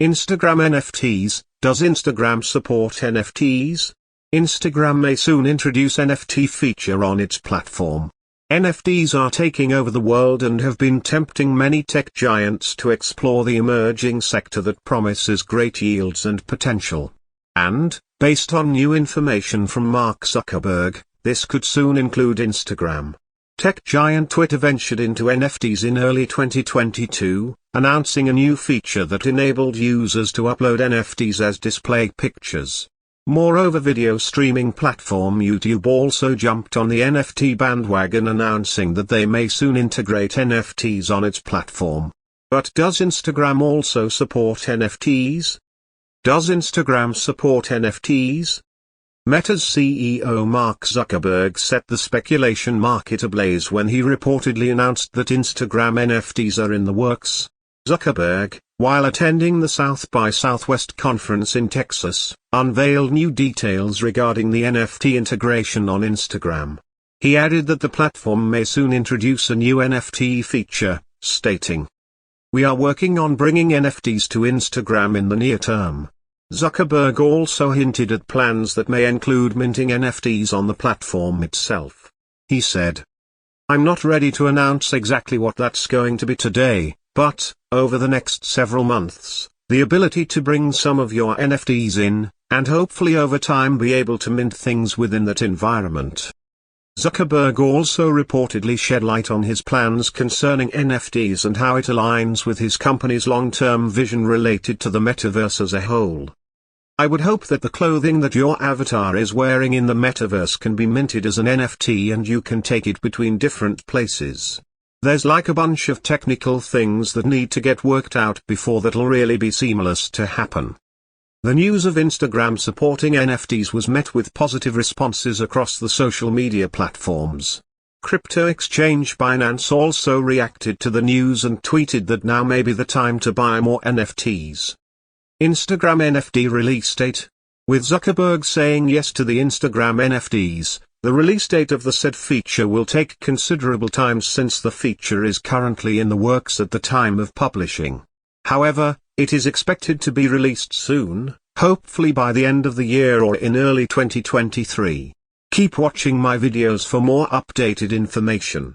Instagram NFTs. Does Instagram support NFTs? Instagram may soon introduce NFT feature on its platform. NFTs are taking over the world and have been tempting many tech giants to explore the emerging sector that promises great yields and potential. And, based on new information from Mark Zuckerberg, this could soon include Instagram. Tech giant Twitter ventured into NFTs in early 2022, announcing a new feature that enabled users to upload NFTs as display pictures. Moreover, video streaming platform YouTube also jumped on the NFT bandwagon, announcing that they may soon integrate NFTs on its platform. But does Instagram also support NFTs? Does Instagram support NFTs? Meta's CEO Mark Zuckerberg set the speculation market ablaze when he reportedly announced that Instagram NFTs are in the works. Zuckerberg, while attending the South by Southwest conference in Texas, unveiled new details regarding the NFT integration on Instagram. He added that the platform may soon introduce a new NFT feature, stating, "We are working on bringing NFTs to Instagram in the near term." Zuckerberg also hinted at plans that may include minting NFTs on the platform itself. He said, "I'm not ready to announce exactly what that's going to be today, but, over the next several months, the ability to bring some of your NFTs in, and hopefully over time be able to mint things within that environment." Zuckerberg also reportedly shed light on his plans concerning NFTs and how it aligns with his company's long-term vision related to the metaverse as a whole. "I would hope that the clothing that your avatar is wearing in the metaverse can be minted as an NFT and you can take it between different places. There's like a bunch of technical things that need to get worked out before that'll really be seamless to happen." The news of Instagram supporting NFTs was met with positive responses across the social media platforms. Crypto exchange Binance also reacted to the news and tweeted that now may be the time to buy more NFTs. Instagram NFT release date. With Zuckerberg saying yes to the Instagram NFTs, the release date of the said feature will take considerable time since the feature is currently in the works at the time of publishing. However, it is expected to be released soon, hopefully by the end of the year or in early 2023. Keep watching my videos for more updated information.